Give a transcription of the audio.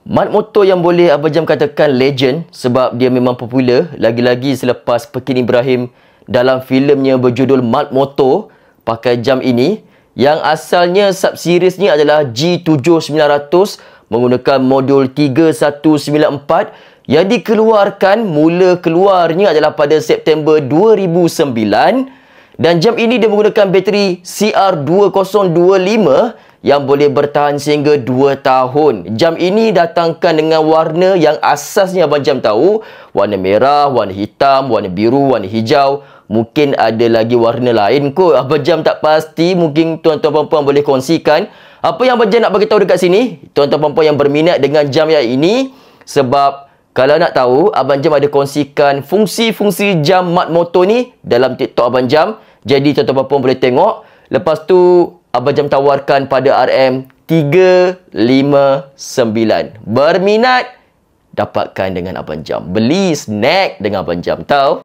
Mat motor yang boleh Abang Jam katakan legend sebab dia memang popular lagi-lagi selepas Pekin Ibrahim dalam filemnya berjudul Mat Motor pakai jam ini yang asalnya sub-seriesnya adalah G7900 menggunakan modul 3194 yang dikeluarkan mula keluarnya adalah pada September 2009 dan jam ini dia menggunakan bateri CR2025 yang boleh bertahan sehingga 2 tahun. Jam ini datangkan dengan warna yang asasnya Abang Jam tahu. Warna merah, warna hitam, warna biru, warna hijau. Mungkin ada lagi warna lain kot. Abang Jam tak pasti. Mungkin tuan-tuan puan-puan boleh kongsikan. Apa yang Abang Jam nak bagi tahu dekat sini? Tuan-tuan puan-puan yang berminat dengan jam yang ini. Sebab kalau nak tahu, Abang Jam ada kongsikan fungsi-fungsi jam Mat Motor ni dalam TikTok Abang Jam. Jadi tuan-tuan puan-puan boleh tengok. Lepas tu Abang Jam tawarkan pada RM359. Berminat? Dapatkan dengan Abang Jam. Beli snack dengan Abang Jam. Tahu?